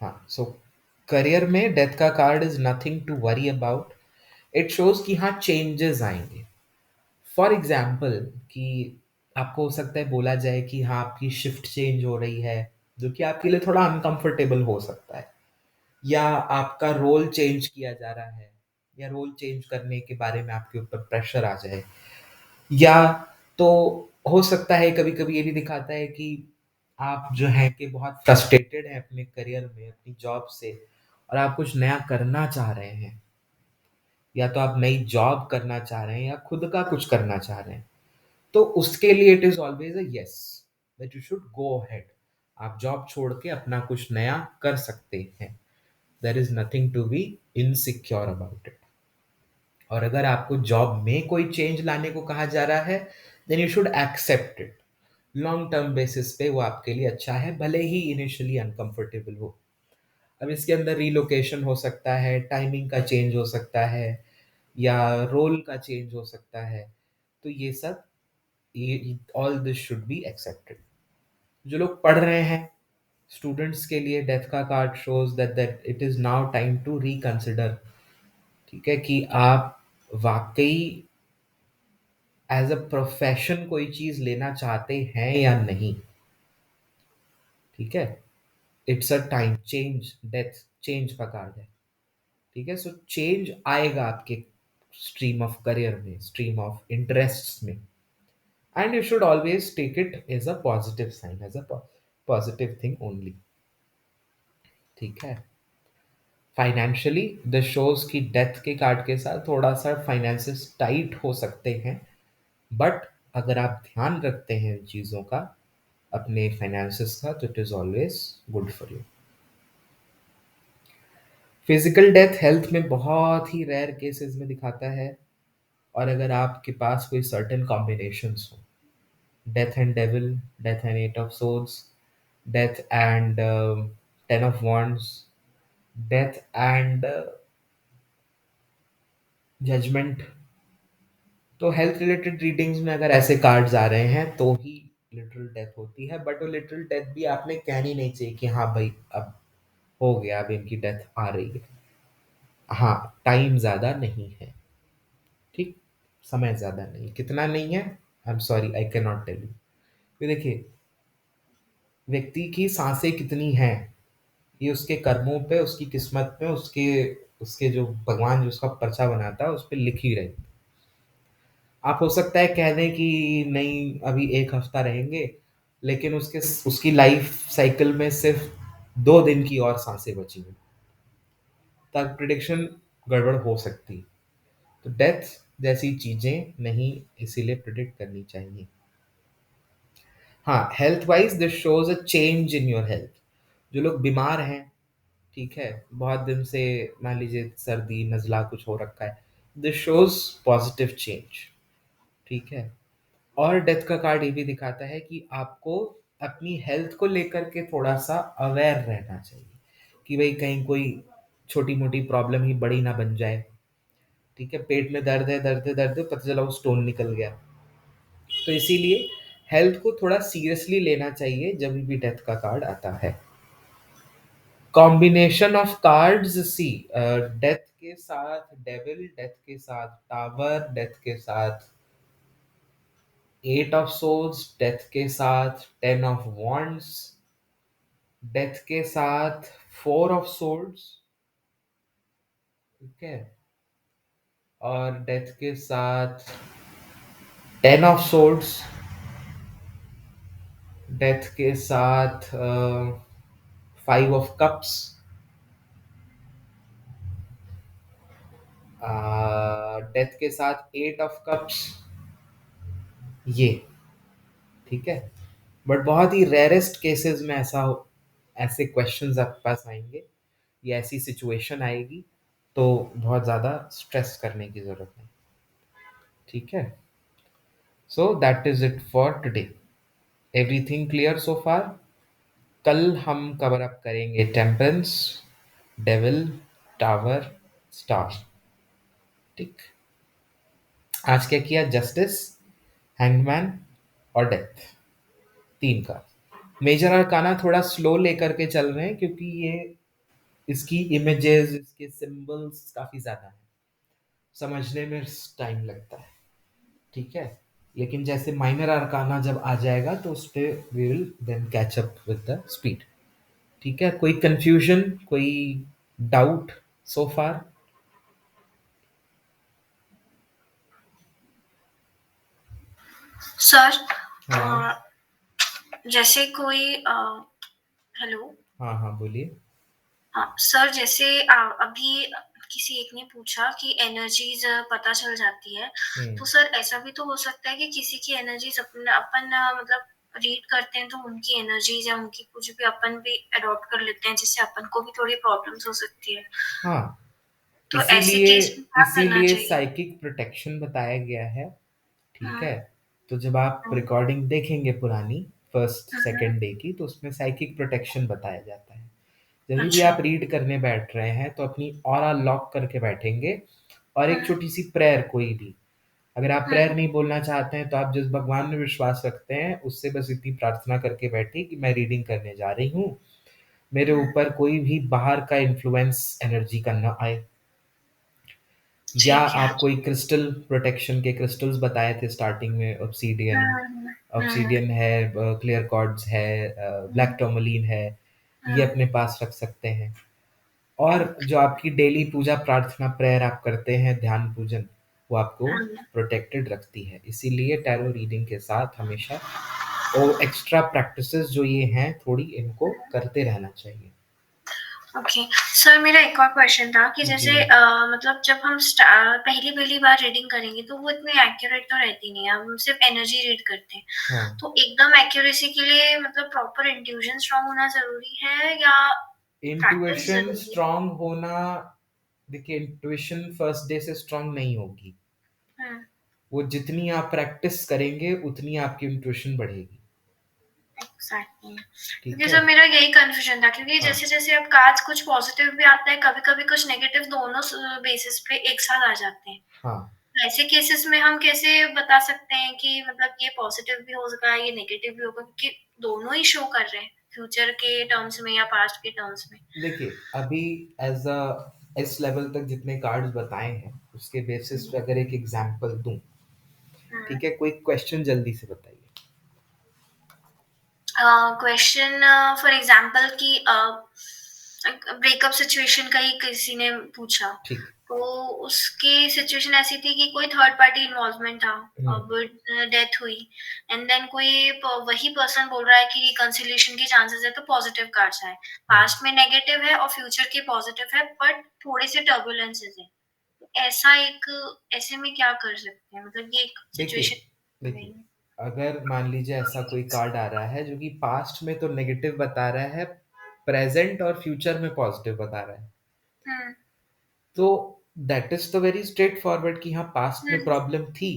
हाँ, so career में death का card is nothing to worry about. It shows कि हाँ चेंजेस आएंगे। फॉर एग्जाम्पल कि आपको हो सकता है बोला जाए कि हाँ आपकी शिफ्ट चेंज हो रही है, जो कि आपके लिए थोड़ा अनकंफर्टेबल हो सकता है, या आपका रोल चेंज किया जा रहा है, या रोल चेंज करने के बारे में आपके ऊपर प्रेशर आ जाए, या तो हो सकता है कभी कभी ये भी दिखाता है कि आप जो है कि बहुत फ्रस्ट्रेटेड हैं अपने करियर में, अपनी जॉब से, और आप कुछ नया करना चाह रहे हैं, या तो आप नई जॉब करना चाह रहे हैं या खुद का कुछ करना चाह रहे हैं। तो उसके लिए it is always a yes, that you should go ahead. आप जॉब छोड़ के अपना कुछ नया कर सकते हैं। There is nothing to be insecure about it. और अगर आपको जॉब में कोई चेंज लाने को कहा जा रहा है, then you should accept it. Long term basis पे वो आपके लिए अच्छा है, भले ही इनिशियली अनकंफर्टेबल हो। अब इसके अंदर रिलोकेशन हो सकता है, टाइमिंग का चेंज हो सकता है, या रोल का चेंज हो सकता है। तो ये सब, ये all this should be accepted. जो लोग पढ़ रहे हैं, स्टूडेंट्स के लिए डेथ का card shows that it is now time to reconsider. ठीक है, कि आप वाकई एज अ प्रोफेशन कोई चीज लेना चाहते हैं या नहीं। ठीक है, it's a time change, death change का कार्ड है। ठीक है, सो चेंज आएगा आपके स्ट्रीम ऑफ करियर में, स्ट्रीम ऑफ इंटरेस्ट में, and you should always take it as a positive sign, as a positive thing only. ठीक है, फाइनेंशियली द शोज की डेथ के कार्ड के साथ थोड़ा सा फाइनेंसेस टाइट हो सकते हैं, बट अगर आप ध्यान रखते हैं इन चीज़ों का, अपने फाइनेंसेस का, तो it is always good for you. Physical death health में बहुत ही रेयर केसेस में दिखाता है, और अगर आपके पास कोई सर्टेन कॉम्बिनेशंस हो, death and devil, death and eight of swords, death and ten of wands, death and judgement, तो हेल्थ रिलेटेड रीडिंग्स में अगर ऐसे कार्ड्स आ रहे हैं तो ही लिटरल डेथ होती है। बट वो लिटरल डेथ भी आपने कहनी नहीं चाहिए कि हाँ भाई अब हो गया, अब इनकी डेथ आ रही है। हाँ, टाइम ज़्यादा नहीं है। ठीक, समय ज़्यादा नहीं, कितना नहीं है, I am sorry I can not tell you. ये देखिए, व्यक्ति की सांसें कितनी हैं, ये उसके कर्मों पे, उसकी किस्मत पे, उसके उसके जो भगवान जो उसका पर्चा बनाता है उस पर लिख ही रहे। आप हो सकता है कह दें कि नहीं अभी एक हफ्ता रहेंगे, लेकिन उसके उसकी लाइफ साइकिल में सिर्फ 2 दिन की और सांसें बची हैं, तब प्रिडिक्शन गड़बड़ हो सकती है। तो डेथ जैसी चीजें नहीं इसीलिए प्रिडिक्ट करनी चाहिए। हाँ, health wise this shows a change in your health. जो लोग बीमार हैं, ठीक है, बहुत दिन से, मान लीजिए सर्दी नज़ला कुछ हो रखा है, दिस शोज पॉजिटिव चेंज। ठीक है, और डेथ का कार्ड ये भी दिखाता है कि आपको अपनी हेल्थ को लेकर के थोड़ा सा अवेयर रहना चाहिए, कि भाई कहीं कोई छोटी मोटी प्रॉब्लम ही बड़ी ना बन जाए। ठीक है, पेट में दर्द है, दर्द है, दर्द है, पता चला वो स्टोन निकल गया। तो इसीलिए हेल्थ को थोड़ा सीरियसली लेना चाहिए जब भी डेथ का कार्ड आता है। Combination of cards see, death के साथ डेविल, डेथ के साथ टावर, डेथ के साथ एट ऑफ सोर्ड्स, डेथ के साथ टेन ऑफ wands, डेथ के साथ फोर ऑफ सोर्ड्स। ठीक है, और डेथ के साथ टेन ऑफ सोर्ड्स, डेथ के साथ फाइव ऑफ कप्स, डेथ के साथ एट ऑफ कप्स। ये, ठीक है, बट बहुत ही रेयरेस्ट केसेस में ऐसे क्वेश्चंस आपके पास आएंगे, या ऐसी सिचुएशन आएगी, तो बहुत ज़्यादा स्ट्रेस करने की ज़रूरत नहीं। ठीक है, so that is it for today. Everything clear so far? कल हम कवर अप करेंगे टेम्परेंस, डेविल, टावर, स्टार। ठीक, आज क्या किया? जस्टिस, हैंगमैन और डेथ, तीन का। मेजर अरकाना थोड़ा स्लो लेकर के चल रहे हैं, क्योंकि ये इसकी इमेजेस, इसके सिंबल्स काफी ज्यादा हैं, समझने में टाइम लगता है। ठीक है, लेकिन जैसे माइनर अरकाना जब आ जाएगा तो उस पे we will then catch up with the speed. ठीक है, कोई कंफ्यूजन, कोई डाउट सो फार? सर, हाँ जैसे कोई हेलो। हाँ हाँ, बोलिए। हाँ सर, जैसे अभी किसी एक ने पूछा कि एनर्जीज पता चल जाती है, हम्म। तो सर ऐसा भी तो हो सकता है कि किसी की एनर्जीज अपन अपन मतलब रीड करते हैं तो उनकी एनर्जीज या उनकी कुछ भी अपन भी अडॉप्ट कर लेते हैं, जिससे अपन को भी थोड़ी प्रॉब्लम्स हो सकती है। हाँ, तो ऐसे इसीलिए केस में क्या करना इसीलिए चाहिए? साइकिक प्रोटेक्शन बताया गया है। ठीक हम्म। है, तो जब आप हम्म। रिकॉर्डिंग देखेंगे पुरानी फर्स्ट हम्म। सेकेंड डे की, तो उसमें साइकिक प्रोटेक्शन बताया जाता है। जब भी अच्छा। आप रीड करने बैठ रहे हैं तो अपनी ऑरा लॉक करके बैठेंगे, और एक हम्म। छोटी सी प्रेयर कोई भी, अगर आप प्रेयर हम्म। नहीं बोलना चाहते हैं तो आप जिस भगवान में विश्वास रखते हैं उससे बस इतनी प्रार्थना करके बैठिए कि मैं रीडिंग करने जा रही हूँ, मेरे हम्म। ऊपर कोई भी बाहर का इन्फ्लुएंस एनर्जी का ना आए। या ठीक है। आप कोई क्रिस्टल प्रोटेक्शन के क्रिस्टल्स बताए थे स्टार्टिंग में, ऑब्सीडियन, हम्म। हम्म। ऑब्सीडियन है, क्लियर कॉर्ड्स है, ब्लैक हम्म। टोरमलीन है, ये हम्म। अपने पास रख सकते हैं। और ओके। जो आपकी डेली पूजा प्रार्थना प्रेयर आप करते हैं, ध्यान पूजन, वो आपको हम्म। प्रोटेक्टेड रखती है। इसीलिए टैरो रीडिंग के साथ हमेशा वो एक्स्ट्रा प्रैक्टिसेस जो ये हैं थोड़ी, इनको करते रहना चाहिए। ओके। सर, मेरा एक और क्वेश्चन था कि जी। जैसे मतलब जब हम पहली पहली बार रीडिंग करेंगे तो वो इतनी एक्यूरेट तो रहती नहीं है, हम सिर्फ एनर्जी रीड करते हैं। हाँ, तो एकदम एक्यूरेसी के लिए मतलब प्रॉपर इंट्यूशन स्ट्रांग होना जरूरी है या प्रैक्टिस इंट्यूशन जरूरी है? स्ट्रांग होना, देखिए इंट्यूशन फर्स्ट डे से स्ट्रांग नहीं होगी। हम्म। वो जितनी आप प्रैक्टिस करेंगे उतनी आपकी इंट्यूशन बढ़ेगी। एग्जैक्टली। क्योंकि ठीक है। सर मेरा यही कंफ्यूजन था, क्योंकि हाँ जैसे जैसे अब कार्ड्स कुछ पॉजिटिव भी आता है, कभी कभी कुछ नेगेटिव, दोनों बेसिस पे एक साथ आ जाते हैं। हाँ, ऐसे केसेस में हम कैसे बता सकते हैं कि मतलब ये पॉजिटिव भी हो सकता है, ये नेगेटिव भी होगा, क्योंकि दोनों ही शो कर रहे हैं फ्यूचर के टर्म्स में या पास्ट के टर्म्स में? देखिए अभी एज अ इस लेवल तक जितने कार्ड्स बताए हैं उसके बेसिस पे अगर एक एग्जांपल दूं, ठीक है, कोई क्वेश्चन जल्दी से बताइए। क्वेश्चन फॉर एग्जांपल कि ब्रेकअप सिचुएशन का ही किसी ने पूछा, ठीक। तो उसकी सिचुएशन ऐसी थी कि कोई थर्ड पार्टी इन्वॉल्वमेंट था, हम्म। अब डेथ हुई, एंड देन कोई वही पर्सन बोल रहा है कि रिकंसिलिएशन के चांसेस है, तो पॉजिटिव कार्ड्स आए। हम्म। पास्ट में नेगेटिव है और फ्यूचर के पॉजिटिव है, बट थोड़े से टर्बुलेंसेस है। तो ऐसा एक, ऐसे में क्या कर सकते हैं, मतलब ये एक देखिए सिचुएशन। देखिए अगर मान लीजिए ऐसा कोई कार्ड आ रहा है जो कि पास्ट में तो नेगेटिव बता रहा है, प्रेजेंट और फ्यूचर में पॉजिटिव बता रहा है, हम्म। तो दैट इज तो वेरी स्ट्रेट फॉरवर्ड कि हाँ पास्ट में हम्म। प्रॉब्लम थी,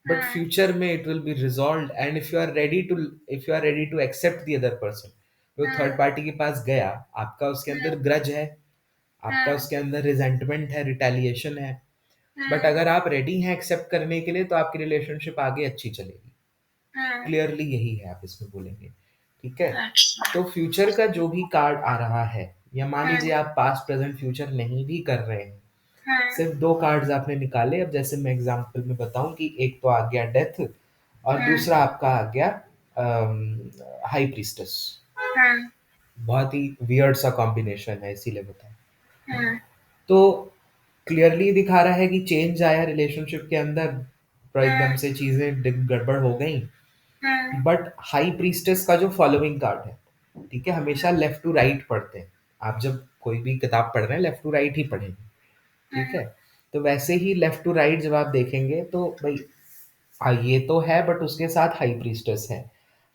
बट हम्म। फ्यूचर में it will be resolve. And if you are ready to accept the other person, जो थर्ड हम्म। पार्टी के पास गया, आपका उसके अंदर हम्म। ग्रज है, आपका हम्म। उसके अंदर रिजेंटमेंट है, रिटेलिएशन है, बट हम्म। अगर आप रेडी हैं एक्सेप्ट करने के लिए तो आपकी रिलेशनशिप आगे अच्छी चलेगी। हम्म। क्लियरली यही है आप इसमें बोलेंगे। ठीक है, अच्छा। तो फ्यूचर का जो भी कार्ड आ रहा है, या मान लीजिए हम्म। आप पास्ट प्रेजेंट फ्यूचर नहीं भी कर रहे हैं, हम्म। सिर्फ दो कार्ड्स आपने निकाले, अब जैसे मैं एग्जांपल में बताऊं कि एक तो आ गया डेथ और हम्म। दूसरा आपका आ गया हाई प्रीस्टेस। हम्म। बहुत ही वियर्ड सा कॉम्बिनेशन है, इसीलिए बताया। हम्म। तो क्लियरली दिखा रहा है कि चेंज आया रिलेशनशिप के अंदर, तो एकदम हम्म। से चीजें गड़बड़ हो गई। हम्म। बट हाई प्रीस्टेस का जो फॉलोइंग कार्ड है, ठीक है, हमेशा लेफ्ट टू राइट पढ़ते हैं। आप जब कोई भी किताब पढ़ रहे हैं लेफ्ट टू राइट ही पढ़ेंगे। ठीक हम्म। है, तो वैसे ही लेफ्ट टू राइट जब आप देखेंगे तो भाई, हाँ ये तो है, बट उसके साथ हाई प्रीस्टेस है।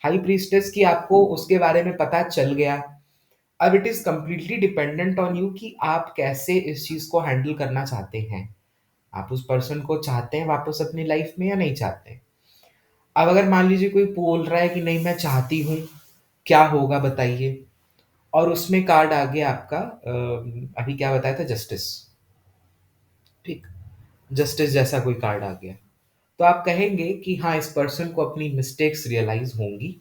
हाई प्रीस्टेस की आपको उसके बारे में पता चल गया। अब it is completely dependent on you कि आप कैसे इस चीज को हैंडल करना चाहते हैं। आप उस पर्सन को चाहते हैं वापस अपनी लाइफ में या नहीं चाहते हैं। अब अगर मान लीजिए कोई बोल रहा है कि नहीं मैं चाहती हूँ, क्या होगा बताइए, और उसमें कार्ड आ गया आपका, अभी क्या बताया था, जस्टिस। ठीक, जस्टिस जैसा कोई कार्ड आ गया, तो आप कहेंगे कि हाँ इस पर्सन को अपनी मिस्टेक्स रियलाइज होंगी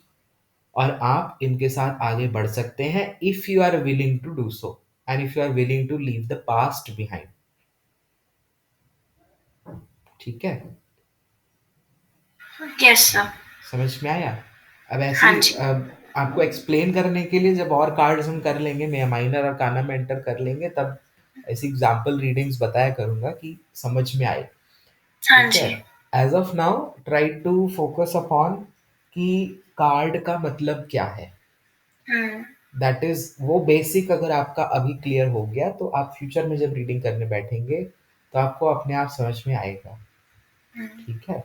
और आप इनके साथ आगे बढ़ सकते हैं if you are willing to do so, and if you are willing to leave the past behind. ठीक है? Yes sir. समझ में आया? अब ऐसे हाँ ही जी। आपको एक्सप्लेन करने के लिए जब और कार्ड्स हम कर लेंगे, मैं माइनर और काना में एंटर कर लेंगे, तब ऐसी एग्जाम्पल रीडिंग्स बताया करूंगा कि समझ में आए। हाँ ठीक है? जी। As of now try to focus upon कि कार्ड का मतलब क्या है। हम्म। दैट इज वो बेसिक अगर आपका अभी क्लियर हो गया तो आप फ्यूचर में जब रीडिंग करने बैठेंगे तो आपको अपने आप समझ में आएगा। हम्म। ठीक है?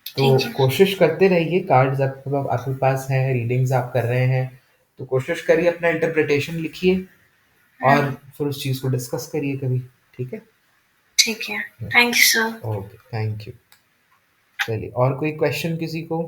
तो ठीक है। कोशिश करते रहिए, कार्ड्स आपके पास हैं, रीडिंग्स आप कर रहे हैं, तो कोशिश करिए अपना इंटरप्रिटेशन लिखिए और हम्म। फिर उस चीज़ को डिस्कस करिए कभी। ठीक है? ठीक है। Thank you sir. Okay, thank you. चलिए, और कोई क्वेश्चन किसी को?